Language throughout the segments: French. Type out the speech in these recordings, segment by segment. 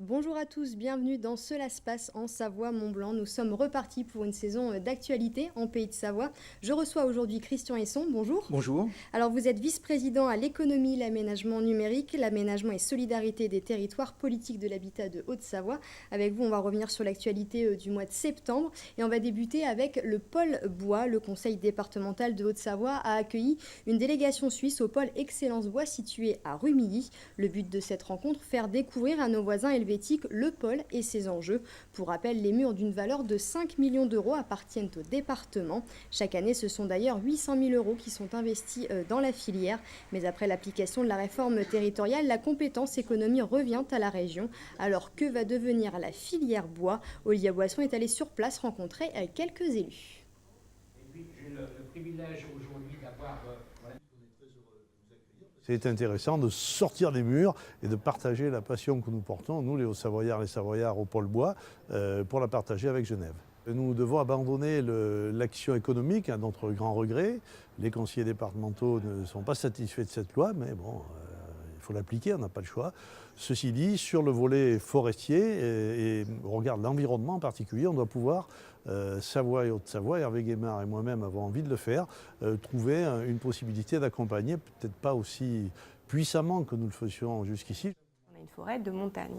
Bonjour à tous, bienvenue dans Cela se passe en Savoie-Mont-Blanc. Nous sommes repartis pour une saison d'actualité en Pays de Savoie. Je reçois aujourd'hui Christian Hesson, bonjour. Bonjour. Alors vous êtes vice-président à l'économie, l'aménagement numérique, l'aménagement et solidarité des territoires politiques de l'habitat de Haute-Savoie. Avec vous, on va revenir sur l'actualité du mois de septembre et on va débuter avec le pôle bois. Le conseil départemental de Haute-Savoie a accueilli une délégation suisse au pôle Excellence Bois situé à Rumilly. Le but de cette rencontre, faire découvrir à nos voisins helvétiques le pôle et ses enjeux. Pour rappel, les murs d'une valeur de 5 millions d'euros appartiennent au département. Chaque année, ce sont d'ailleurs 800 000 euros qui sont investis dans la filière. Mais après l'application de la réforme territoriale, la compétence économie revient à la région. Alors que va devenir la filière bois? Olivier Boisson est allé sur place rencontrer quelques élus. Et puis j'ai le privilège aujourd'hui d'avoir... C'est intéressant de sortir des murs et de partager la passion que nous portons, nous les Hauts-Savoyards, les Savoyards au pôle bois, pour la partager avec Genève. Nous devons abandonner l'action économique à notre grand regret. Les conseillers départementaux ne sont pas satisfaits de cette loi, mais bon, il faut l'appliquer, on n'a pas le choix. Ceci dit, sur le volet forestier et au regard de l'environnement en particulier, on doit pouvoir, Savoie et Haute-Savoie, Hervé Guémard et moi-même avons envie de le faire, trouver une possibilité d'accompagner, peut-être pas aussi puissamment que nous le faisions jusqu'ici. On a une forêt de montagne,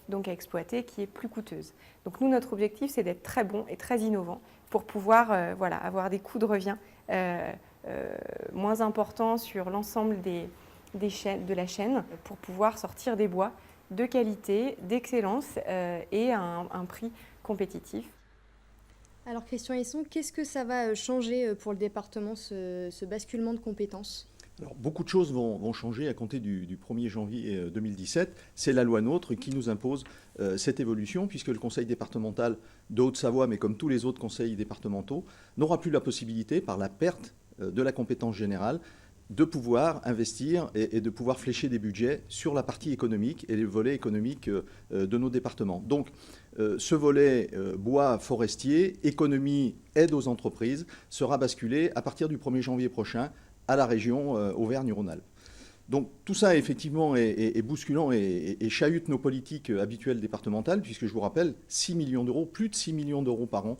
donc à exploiter, qui est plus coûteuse. Donc nous, notre objectif, c'est d'être très bon et très innovant pour pouvoir avoir des coûts de revient moins importants sur l'ensemble de la chaîne pour pouvoir sortir des bois de qualité, d'excellence et à un prix compétitif. Alors Christian Hesson, qu'est-ce que ça va changer pour le département, ce basculement de compétences ? Alors, beaucoup de choses vont changer à compter du 1er janvier 2017. C'est la loi NOTRe qui nous impose cette évolution, puisque le conseil départemental de Haute-Savoie, mais comme tous les autres conseils départementaux, n'aura plus la possibilité, par la perte de la compétence générale, de pouvoir investir et de pouvoir flécher des budgets sur la partie économique et les volets économiques de nos départements. Donc, ce volet bois forestier, économie, aide aux entreprises, sera basculé à partir du 1er janvier prochain à la région Auvergne-Rhône-Alpes. Donc tout ça effectivement est bousculant et chahute nos politiques habituelles départementales, puisque je vous rappelle 6 millions d'euros, plus de 6 millions d'euros par an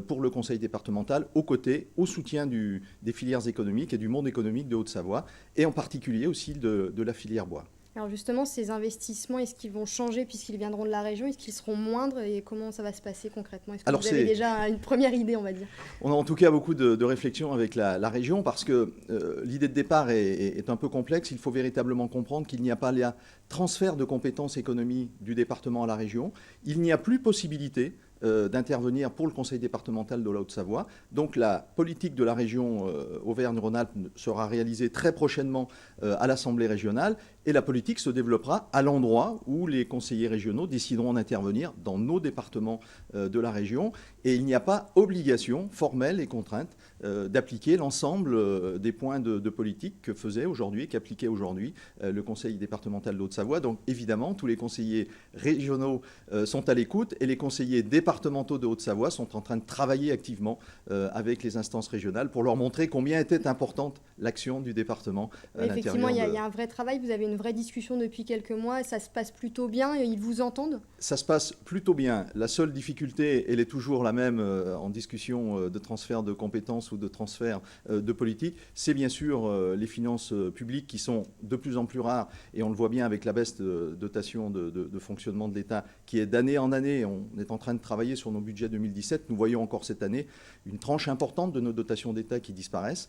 pour le conseil départemental, aux côtés, au soutien des filières économiques et du monde économique de Haute-Savoie, et en particulier aussi de la filière bois. Alors justement, ces investissements, est-ce qu'ils vont changer puisqu'ils viendront de la région? Est-ce qu'ils seront moindres et comment ça va se passer concrètement? Est-ce que vous avez déjà une première idée, on va dire? On a en tout cas beaucoup de réflexions avec la région parce que l'idée de départ est un peu complexe. Il faut véritablement comprendre qu'il n'y a pas le transfert de compétences économie du département à la région. Il n'y a plus possibilité d'intervenir pour le conseil départemental de la Haute-Savoie. Donc la politique de la région Auvergne-Rhône-Alpes sera réalisée très prochainement à l'Assemblée régionale et la politique se développera à l'endroit où les conseillers régionaux décideront d'intervenir dans nos départements de la région. Et il n'y a pas obligation formelle et contrainte d'appliquer l'ensemble des points de politique que faisait aujourd'hui et qu'appliquait aujourd'hui le conseil départemental de Haute-Savoie. Donc évidemment, tous les conseillers régionaux sont à l'écoute et les conseillers départementaux de Haute-Savoie sont en train de travailler activement avec les instances régionales pour leur montrer combien était importante l'action du département à l'intérieur. Effectivement, il y a un vrai travail, vous avez une vraie discussion depuis quelques mois, ça se passe plutôt bien, ils vous entendent? Ça se passe plutôt bien. La seule difficulté, elle est toujours la même en discussion de transfert de compétences ou de transfert de politique, c'est bien sûr les finances publiques qui sont de plus en plus rares et on le voit bien avec la baisse de dotation de fonctionnement de l'État qui est d'année en année. On est en train de travailler sur nos budgets 2017. Nous voyons encore cette année une tranche importante de nos dotations d'État qui disparaissent.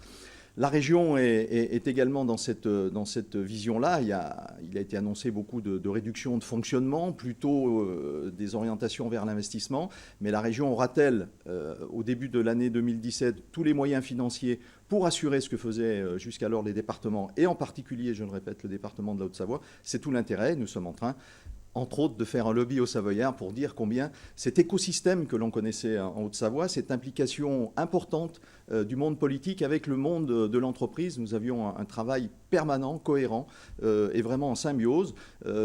La région est également dans cette vision-là. Il a été annoncé beaucoup de réductions de fonctionnement, plutôt des orientations vers l'investissement. Mais la région aura-t-elle, au début de l'année 2017, tous les moyens financiers pour assurer ce que faisaient jusqu'alors les départements, et en particulier, je le répète, le département de la Haute-Savoie? C'est tout l'intérêt. Nous sommes en train, entre autres, de faire un lobby au Savoyard pour dire combien cet écosystème que l'on connaissait en Haute-Savoie, cette implication importante du monde politique avec le monde de l'entreprise, nous avions un travail permanent, cohérent et vraiment en symbiose.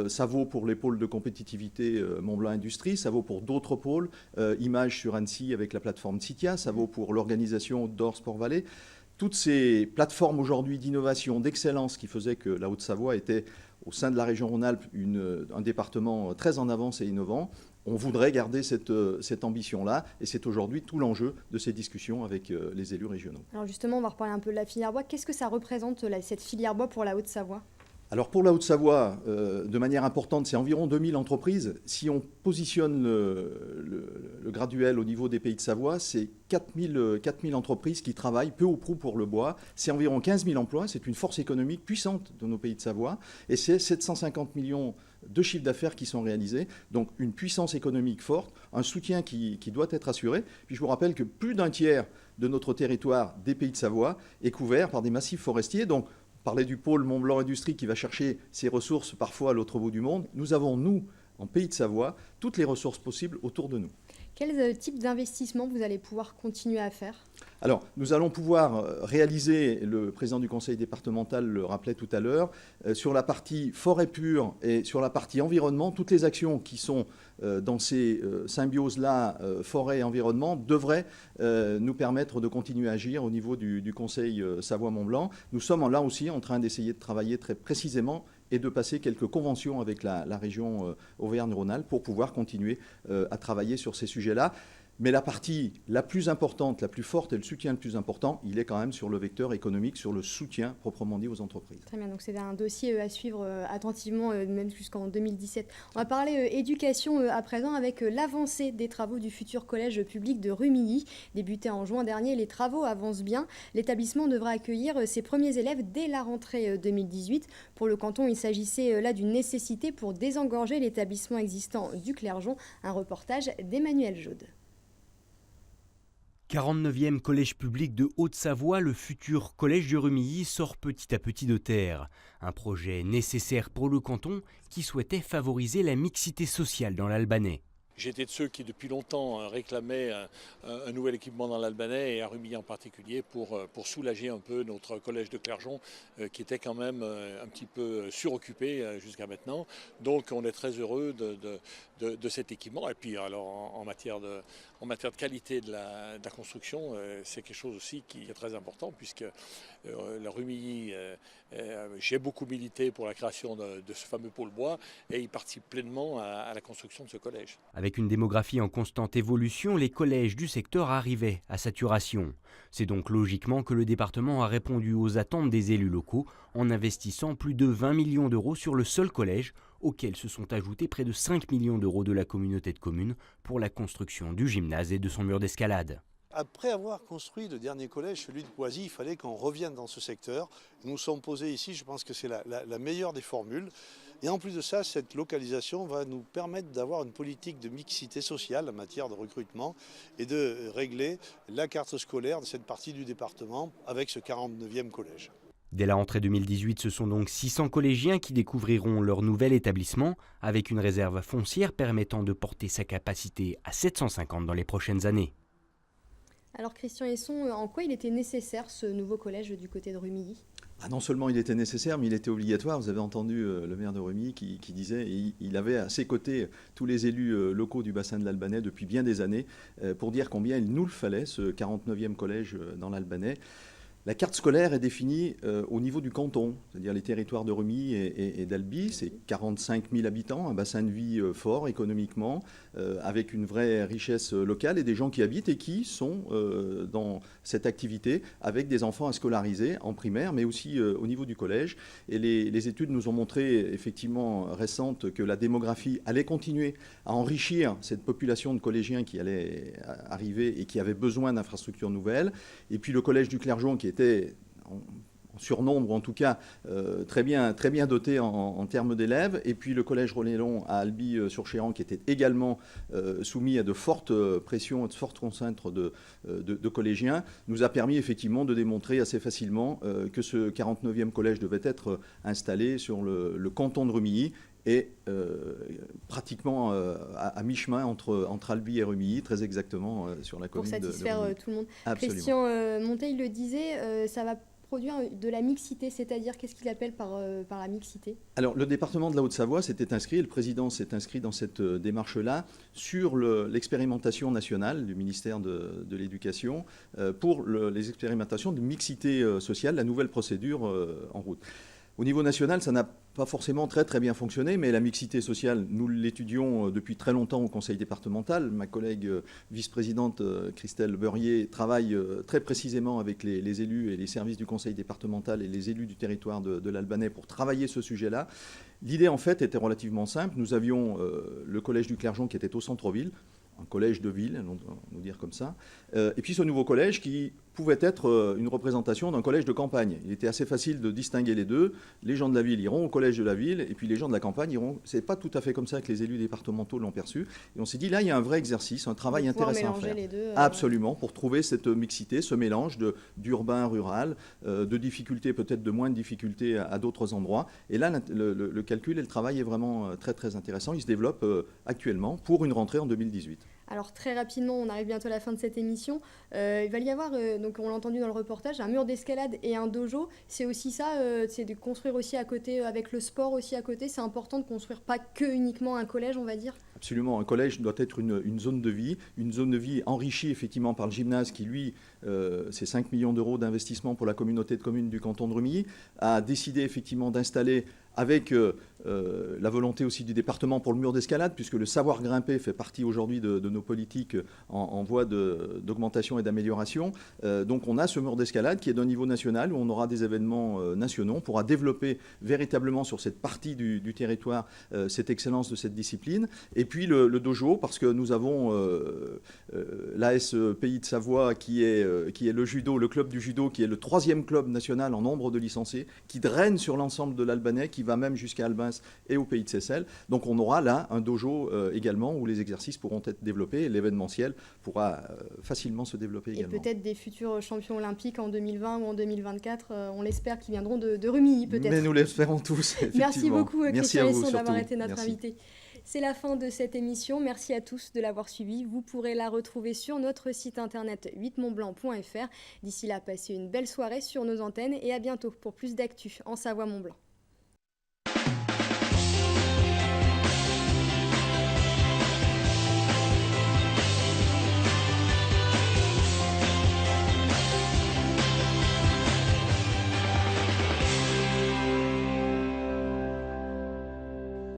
Ça vaut pour les pôles de compétitivité Mont-Blanc Industrie, ça vaut pour d'autres pôles, Images sur Annecy avec la plateforme Citia, ça vaut pour l'organisation Outdoor Sport Valley. Toutes ces plateformes aujourd'hui d'innovation, d'excellence qui faisaient que la Haute-Savoie était au sein de la région Rhône-Alpes un département très en avance et innovant. On voudrait garder cette ambition-là, et c'est aujourd'hui tout l'enjeu de ces discussions avec les élus régionaux. Alors justement, on va reparler un peu de la filière bois. Qu'est-ce que ça représente, cette filière bois, pour la Haute-Savoie ? Alors pour la Haute-Savoie, de manière importante, c'est environ 2000 entreprises. Si on positionne le graduel au niveau des pays de Savoie, c'est 4000 entreprises qui travaillent peu ou prou pour le bois. C'est environ 15 000 emplois, c'est une force économique puissante de nos pays de Savoie. Et c'est 750 millions de chiffres d'affaires qui sont réalisés. Donc une puissance économique forte, un soutien qui doit être assuré. Puis je vous rappelle que plus d'un tiers de notre territoire des pays de Savoie est couvert par des massifs forestiers. Donc parler du pôle Mont-Blanc Industrie qui va chercher ses ressources parfois à l'autre bout du monde. Nous avons, nous, en Pays de Savoie, toutes les ressources possibles autour de nous. Quel type d'investissement vous allez pouvoir continuer à faire ? Alors, nous allons pouvoir réaliser, le président du conseil départemental le rappelait tout à l'heure, sur la partie forêt pure et sur la partie environnement, toutes les actions qui sont dans ces symbioses-là, forêt et environnement, devraient nous permettre de continuer à agir au niveau du conseil Savoie-Mont-Blanc. Nous sommes là aussi en train d'essayer de travailler très précisément et de passer quelques conventions avec la région Auvergne-Rhône-Alpes pour pouvoir continuer à travailler sur ces sujets-là. Mais la partie la plus importante, la plus forte et le soutien le plus important, il est quand même sur le vecteur économique, sur le soutien proprement dit aux entreprises. Très bien, donc c'est un dossier à suivre attentivement, même jusqu'en 2017. On va parler éducation à présent avec l'avancée des travaux du futur collège public de Rumilly. Débuté en juin dernier, les travaux avancent bien. L'établissement devra accueillir ses premiers élèves dès la rentrée 2018. Pour le canton, il s'agissait là d'une nécessité pour désengorger l'établissement existant du Clergeon. Un reportage d'Emmanuel Jaude. 49e collège public de Haute-Savoie, le futur collège de Rumilly sort petit à petit de terre. Un projet nécessaire pour le canton qui souhaitait favoriser la mixité sociale dans l'Albanais. J'étais de ceux qui depuis longtemps réclamaient un nouvel équipement dans l'Albanais et à Rumilly en particulier pour soulager un peu notre collège de Clergeon qui était quand même un petit peu suroccupé jusqu'à maintenant. Donc on est très heureux de cet équipement. Et puis alors en matière de qualité de la construction, c'est quelque chose aussi qui est très important puisque la Rumilly, j'ai beaucoup milité pour la création de ce fameux pôle bois et il participe pleinement à la construction de ce collège. Avec une démographie en constante évolution, les collèges du secteur arrivaient à saturation. C'est donc logiquement que le département a répondu aux attentes des élus locaux en investissant plus de 20 millions d'euros sur le seul collège, auxquels se sont ajoutés près de 5 millions d'euros de la communauté de communes pour la construction du gymnase et de son mur d'escalade. Après avoir construit le dernier collège, celui de Poisy, il fallait qu'on revienne dans ce secteur. Nous nous sommes posés ici, je pense que c'est la meilleure des formules. Et en plus de ça, cette localisation va nous permettre d'avoir une politique de mixité sociale en matière de recrutement et de régler la carte scolaire de cette partie du département avec ce 49e collège. Dès la rentrée 2018, ce sont donc 600 collégiens qui découvriront leur nouvel établissement avec une réserve foncière permettant de porter sa capacité à 750 dans les prochaines années. Alors Christian Hesson, en quoi il était nécessaire ce nouveau collège du côté de Rumilly ? Non seulement il était nécessaire, mais il était obligatoire. Vous avez entendu le maire de Rumilly qui disait, et il avait à ses côtés tous les élus locaux du bassin de l'Albanais depuis bien des années, pour dire combien il nous le fallait, ce 49e collège dans l'Albanais. La carte scolaire est définie au niveau du canton, c'est-à-dire les territoires de Rumilly et d'Albi. C'est 45 000 habitants, un bassin de vie fort économiquement, avec une vraie richesse locale et des gens qui habitent et qui sont dans cette activité avec des enfants à scolariser en primaire, mais aussi au niveau du collège. Et les études nous ont montré, effectivement récentes, que la démographie allait continuer à enrichir cette population de collégiens qui allait arriver et qui avait besoin d'infrastructures nouvelles. Et puis le collège du Clergeon qui était en surnombre, ou en tout cas très bien doté en termes d'élèves, et puis le collège René-Long à Albi-sur-Chéran qui était également soumis à de fortes pressions, de fortes contraintes de collégiens, nous a permis effectivement de démontrer assez facilement que ce 49e collège devait être installé sur le canton de Rumilly, et pratiquement à mi-chemin entre Albi et Rumilly, très exactement sur la commune de Rumilly. Pour satisfaire tout le monde. Absolument. Christian Monteil le disait, ça va produire de la mixité, c'est-à-dire qu'est-ce qu'il appelle par la mixité ? Alors le département de la Haute-Savoie s'était inscrit, le président s'est inscrit dans cette démarche-là sur l'expérimentation nationale du ministère de l'Éducation pour les expérimentations de mixité sociale, la nouvelle procédure en route. Au niveau national, ça n'a pas forcément très bien fonctionné, mais la mixité sociale, nous l'étudions depuis très longtemps au conseil départemental. Ma collègue vice-présidente Christelle Beurrier travaille très précisément avec les élus et les services du conseil départemental et les élus du territoire de l'Albanais pour travailler ce sujet-là. L'idée, en fait, était relativement simple. Nous avions le collège du Clergeon qui était au centre-ville, un collège de ville, on va nous dire comme ça, et puis ce nouveau collège qui pouvait être une représentation d'un collège de campagne. Il était assez facile de distinguer les deux. Les gens de la ville iront au collège de la ville, et puis les gens de la campagne iront... C'est pas tout à fait comme ça que les élus départementaux l'ont perçu. Et on s'est dit, là, il y a un vrai exercice, un travail intéressant à faire. Les deux, Absolument, pour trouver cette mixité, ce mélange d'urbain-rural, de difficultés, peut-être de moins de difficultés à d'autres endroits. Et là, le calcul et le travail est vraiment très intéressant. Il se développe actuellement pour une rentrée en 2018. Alors très rapidement, on arrive bientôt à la fin de cette émission. Il va y avoir, donc on l'a entendu dans le reportage, un mur d'escalade et un dojo. C'est aussi ça, c'est de construire aussi à côté, avec le sport aussi à côté. C'est important de construire pas que uniquement un collège, on va dire. Absolument, un collège doit être une zone de vie enrichie effectivement par le gymnase qui, lui, c'est 5 millions d'euros d'investissement pour la communauté de communes du canton de Rumilly, a décidé effectivement d'installer avec la volonté aussi du département pour le mur d'escalade, puisque le savoir grimper fait partie aujourd'hui de nos politiques en voie d'augmentation et d'amélioration. Donc on a ce mur d'escalade qui est d'un niveau national, où on aura des événements nationaux, on pourra développer véritablement sur cette partie du territoire cette excellence de cette discipline. Et puis le dojo, parce que nous avons l'AS Pays de Savoie qui est le judo, le club du judo, qui est le 3e club national en nombre de licenciés, qui draine sur l'ensemble de l'Albanais, qui va même jusqu'à Albins et au Pays de Seyssel. Donc on aura là un dojo également où les exercices pourront être développés et l'événementiel pourra facilement se développer également. Et peut-être des futurs champions olympiques en 2020 ou en 2024, on l'espère, qui viendront de Rumilly peut-être. Mais nous l'espérons tous, effectivement. Merci beaucoup Christian Hesson d'avoir été notre Merci. invité. C'est la fin de cette émission. Merci à tous de l'avoir suivi. Vous pourrez la retrouver sur notre site internet 8montblanc.fr. D'ici là, passez une belle soirée sur nos antennes et à bientôt pour plus d'actu en Savoie-Mont-Blanc.